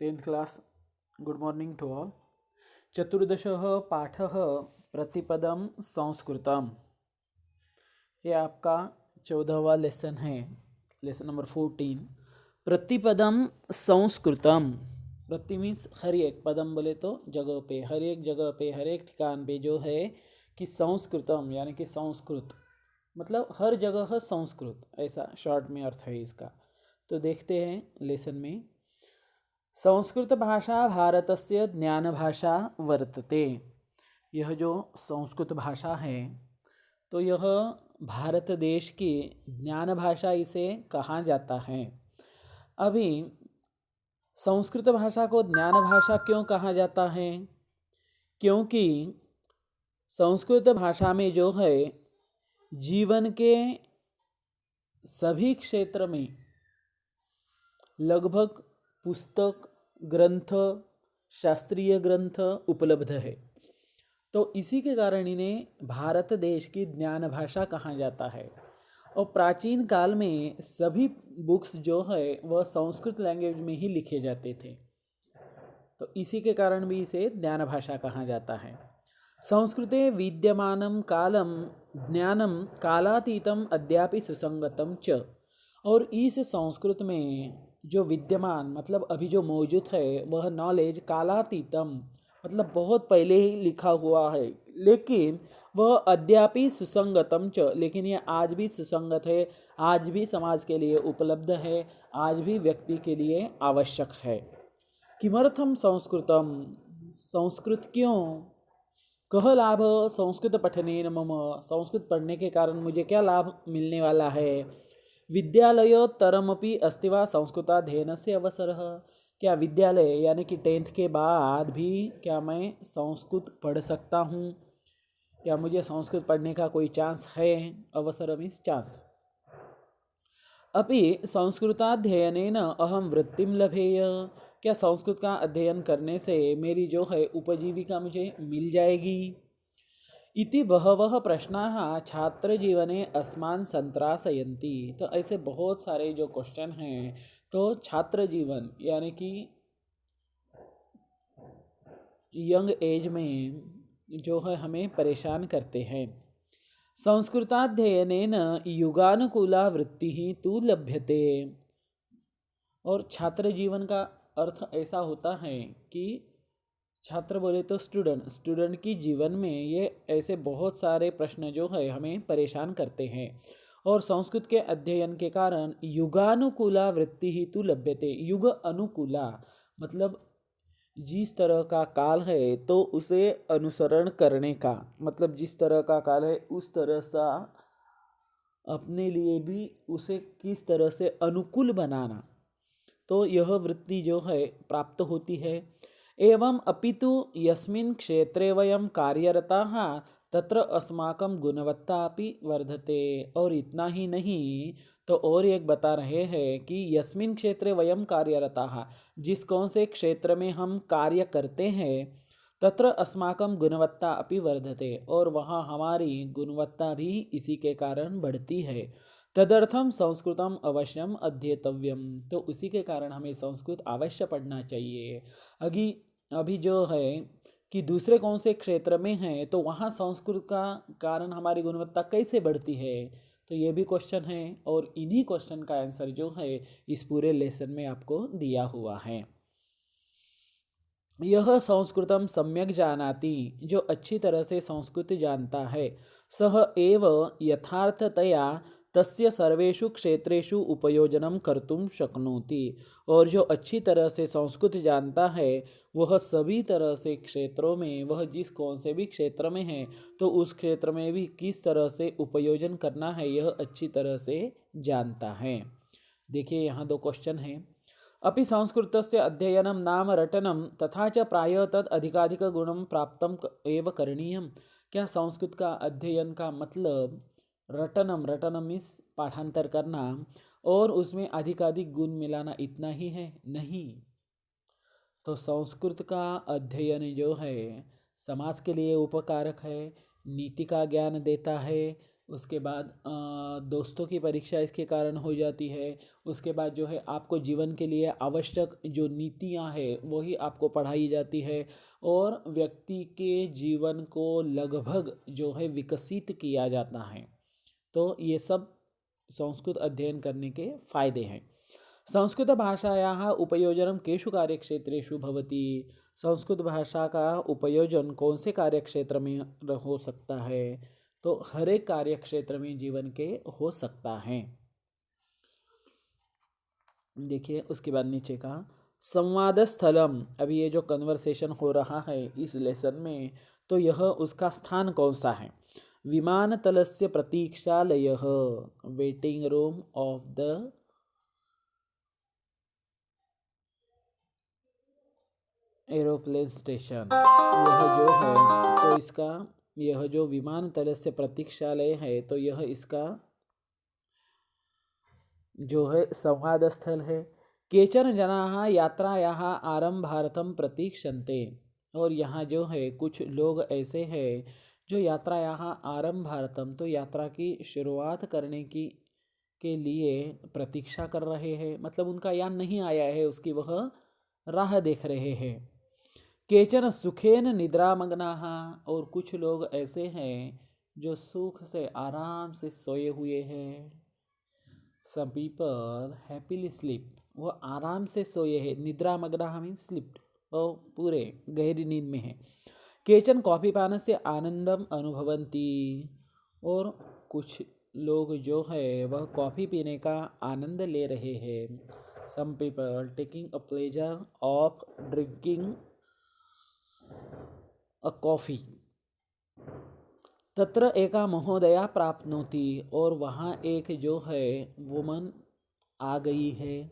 10th class. Good morning to all. चतुर्दशः पाठः प्रतिपदम संस्कृतम. ये आपका 14वां लेसन है, लेसन नंबर 14. प्रतिपदम संस्कृतम. प्रति मीन्स हर एक, पदम बोले तो जगह पे, हर एक जगह पे, हर एक ठिकान पे जो है कि संस्कृतम यानी कि संस्कृत, मतलब हर जगह संस्कृत, ऐसा शॉर्ट में अर्थ है इसका. तो देखते हैं लेसन में. संस्कृत भाषा भारतस्य ज्ञान भाषा वर्तते. यह जो संस्कृत भाषा है तो यह भारत देश की ज्ञान भाषा इसे कहा जाता है. अभी संस्कृत भाषा को ज्ञान भाषा क्यों कहा जाता है? क्योंकि संस्कृत भाषा में जो है जीवन के सभी क्षेत्र में लगभग पुस्तक, ग्रंथ, शास्त्रीय ग्रंथ उपलब्ध है. तो इसी के कारण इन्हें भारत देश की ज्ञान भाषा कहा जाता है. और प्राचीन काल में सभी बुक्स जो है वह संस्कृत लैंग्वेज में ही लिखे जाते थे. तो इसी के कारण भी इसे ज्ञान भाषा कहा जाता है. संस्कृते विद्यमानं कालम ज्ञानम कालातीतम अद्यापि सुसंगतम च. और इस संस्कृत में जो विद्यमान मतलब अभी जो मौजूद है वह नॉलेज कालातीतम मतलब बहुत पहले ही लिखा हुआ है, लेकिन वह अद्यापि सुसंगतम च, लेकिन यह आज भी सुसंगत है, आज भी समाज के लिए उपलब्ध है, आज भी व्यक्ति के लिए आवश्यक है. किमर्थम संस्कृतम, संस्कृत क्यों? कह लाभ संस्कृत पठनेन मम, संस्कृत पढ़ने के कारण मुझे क्या लाभ मिलने वाला है? विद्यालयोत्तरमपि अस्ति वा संस्कृताध्ययनस्य अवसरः. क्या विद्यालय यानी कि 10th के बाद भी क्या मैं संस्कृत पढ़ सकता हूँ? क्या मुझे संस्कृत पढ़ने का कोई चांस है? अवसर मीन्स चांस. अपि संस्कृताध्ययनेन अहम वृत्तिम लभेय. क्या संस्कृत का अध्ययन करने से मेरी जो है उपजीविका मुझे मिल जाएगी? इति बहवः प्रश्नाः छात्र जीवने अस्मान् संत्रासयन्ति. तो ऐसे बहुत सारे जो क्वेश्चन हैं तो छात्र जीवन यानी कि यंग एज में जो है हमें परेशान करते हैं. संस्कृताध्ययनेन युगानुकूला वृत्तिः तु लभ्यते. और छात्र जीवन का अर्थ ऐसा होता है कि छात्र बोले तो स्टूडेंट की जीवन में ये ऐसे बहुत सारे प्रश्न जो है हमें परेशान करते हैं. और संस्कृत के अध्ययन के कारण युगानुकूला वृत्ति ही तु लभ्यते. युग अनुकूला मतलब जिस तरह का काल है तो उसे अनुसरण करने का, मतलब जिस तरह का काल है उस तरह सा अपने लिए भी उसे किस तरह से अनुकूल बनाना, तो यह वृत्ति जो है प्राप्त होती है. एवं अपितु यस्मिन् क्षेत्रे वयं कार्यरताः तत्र अस्माकं गुणवत्ता अपि वर्धते. और इतना ही नहीं तो और एक बता रहे हैं कि यस्मिन् क्षेत्रे वयं कार्यरताः, जिस कौन से क्षेत्र में हम कार्य करते हैं, तत्र अस्माकं गुणवत्ता अपि वर्धते, और वहाँ हमारी गुणवत्ता भी इसी के कारण बढ़ती है. तदर्थम संस्कृतम अवश्यम अध्येतव्यम. तो उसी के कारण हमें संस्कृत अवश्य पढ़ना चाहिए. अभी जो है कि दूसरे कौन से क्षेत्र में हैं तो वहाँ संस्कृत का कारण हमारी गुणवत्ता कैसे बढ़ती है, तो ये भी क्वेश्चन है. और इन्हीं क्वेश्चन का आंसर जो है इस पूरे लेसन में आपको दिया हुआ है. यह संस्कृतम सम्यक जानाति, जो अच्छी तरह से संस्कृत जानता है, सह एव यथार्थतया तस्य सर्वेषु क्षेत्रेषु उपयोजनम कर्तुम शक्नोति. और जो अच्छी तरह से संस्कृत जानता है वह सभी तरह से क्षेत्रों में, वह जिस कौन से भी क्षेत्र में है तो उस क्षेत्र में भी किस तरह से उपयोजन करना है यह अच्छी तरह से जानता है. देखिए यहाँ दो क्वेश्चन हैं. अपि संस्कृतस्य अध्ययनं नाम रटनं तथा च प्रायः तद अधिकाधिकगुणं प्राप्तम एव करणीयम. क्या संस्कृत का अध्ययन का मतलब रटनम मीन्स पाठांतर करना और उसमें अधिकाधिक गुण मिलाना इतना ही है? नहीं. तो संस्कृत का अध्ययन जो है समाज के लिए उपकारक है, नीति का ज्ञान देता है, उसके बाद दोस्तों की परीक्षा इसके कारण हो जाती है। उसके बाद जो है आपको जीवन के लिए आवश्यक जो नीतियाँ हैं वही आपको पढ़ाई जाती है, और व्यक्ति के जीवन को लगभग जो है विकसित किया जाता है। तो ये सब संस्कृत अध्ययन करने के फायदे हैं। संस्कृतभाषायाः उपयोजनं केषु कार्यक्षेत्रेषु भवति? संस्कृत भाषा का उपयोजन कौन से कार्यक्षेत्र में हो सकता है? तो हर एक कार्यक्षेत्र में जीवन के हो सकता है। देखिए उसके बाद नीचे का संवाद स्थलम, अभी ये जो कन्वर्सेशन हो रहा है इस लेसन में, तो यह उसका स्थान कौन सा है? विमानतलस्य प्रतीक्षालयः, waiting room of the aeroplane station. यह जो है तो इसका, यह जो विमानतल से प्रतीक्षालय है तो यह इसका जो है संवाद स्थल है। केचन जनाः यात्रायाः आरंभार्थं प्रतीक्षन्ते, और यहाँ जो है कुछ लोग ऐसे हैं जो यात्रायाः आरंभार्थम, तो यात्रा की शुरुआत करने की के लिए प्रतीक्षा कर रहे हैं, मतलब उनका यान नहीं आया है उसकी वह राह देख रहे हैं। केचन सुखेन निद्रामग्नाः, और कुछ लोग ऐसे हैं जो सुख से आराम से सोए हुए हैं। सम पीपल हैप्पीली स्लीप, वो आराम से सोए हैं। निद्रामग्नाः मीन्स स्लिप्ड, वो पूरे गहरी नींद में है। केचन कॉफी पान से आनंदम अनुभवन्ति, और कुछ लोग जो है वह कॉफ़ी पीने का आनंद ले रहे हैं। Some people taking a pleasure of drinking a coffee. तत्र एका महोदया प्राप्नोति, और वहाँ एक जो है वुमन आ गई है।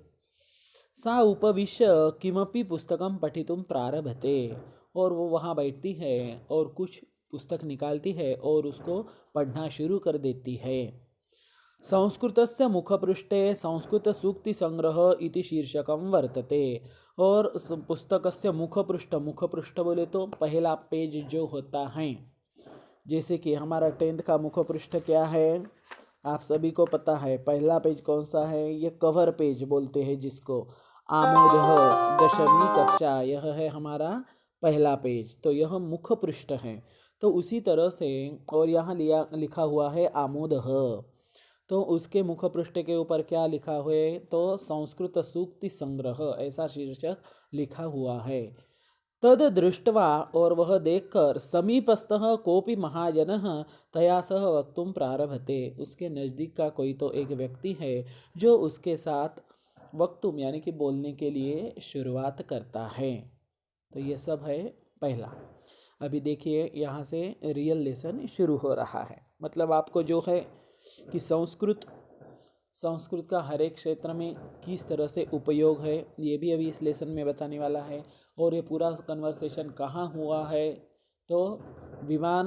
सा उपविश्य किमपि पुस्तकं पठितुं प्रारभते, और वो वहाँ बैठती है और कुछ पुस्तक निकालती है और उसको पढ़ना शुरू कर देती है। संस्कृतस्य मुखपृष्ठे संस्कृतसूक्तिसंग्रह इति शीर्षकं वर्तते, और पुस्तकस्य मुखपृष्ठ बोले तो पहला पेज जो होता है, जैसे कि हमारा 10th का मुखपृष्ठ क्या है आप सभी को पता है। पहला पेज कौन सा है? ये कवर पेज बोलते हैं जिसको। आमोदः 10वीं कक्षा, यह है हमारा पहला पेज, तो यह मुखपृष्ठ है। तो उसी तरह से, और यहाँ लिखा हुआ है आमोदः, तो उसके मुखपृष्ठ के ऊपर क्या लिखा हुआ है? तो संस्कृत सूक्ति संग्रह, ऐसा शीर्षक लिखा हुआ है। तद दृष्ट्वा, और वह देखकर, समीपस्थः कोपि महाजनः तया सह वक्तुं प्रारभते, उसके नज़दीक का कोई तो एक व्यक्ति है जो उसके साथ वक्तुम यानी कि बोलने के लिए शुरुआत करता है। तो ये सब है पहला। अभी देखिए यहाँ से रियल लेसन शुरू हो रहा है। मतलब आपको जो है कि संस्कृत का हर एक क्षेत्र में किस तरह से उपयोग है ये भी अभी इस लेसन में बताने वाला है। और ये पूरा कन्वर्सेशन कहाँ हुआ है? तो विमान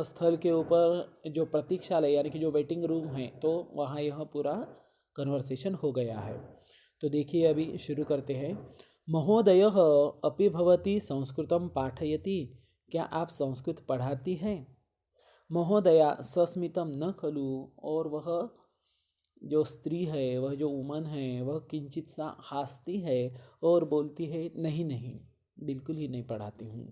स्थल के ऊपर जो प्रतीक्षालय यानी कि जो वेटिंग रूम है, तो वहाँ यह पूरा कन्वर्सेशन हो गया है। तो देखिए अभी शुरू करते हैं। महोदयः अपि भवती संस्कृतं पाठयति, क्या आप संस्कृत पढ़ाती हैं? महोदया सस्मितं न खलु, और वह जो स्त्री है, वह जो वुमन है, वह किंचित सा हंसती है और बोलती है नहीं नहीं, बिल्कुल ही नहीं पढ़ाती हूँ।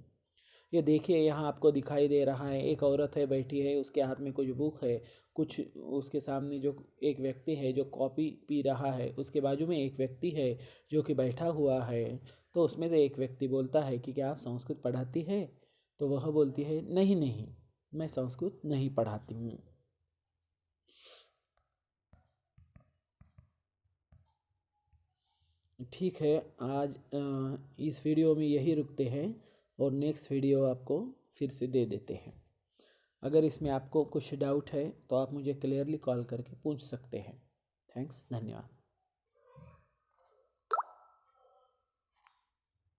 ये देखिए यहाँ आपको दिखाई दे रहा है, एक औरत है बैठी है, उसके हाथ में कुछ बुक है, कुछ उसके सामने जो एक व्यक्ति है जो कॉफ़ी पी रहा है, उसके बाजू में एक व्यक्ति है जो कि बैठा हुआ है। तो उसमें से एक व्यक्ति बोलता है कि क्या आप संस्कृत पढ़ाती है? तो वह बोलती है नहीं नहीं, मैं संस्कृत नहीं पढ़ाती हूँ। ठीक है, आज इस वीडियो में यही रुकते हैं, और नेक्स्ट वीडियो आपको फिर से दे देते हैं। अगर इसमें आपको कुछ डाउट है तो आप मुझे क्लियरली कॉल करके पूछ सकते हैं। थैंक्स, धन्यवाद।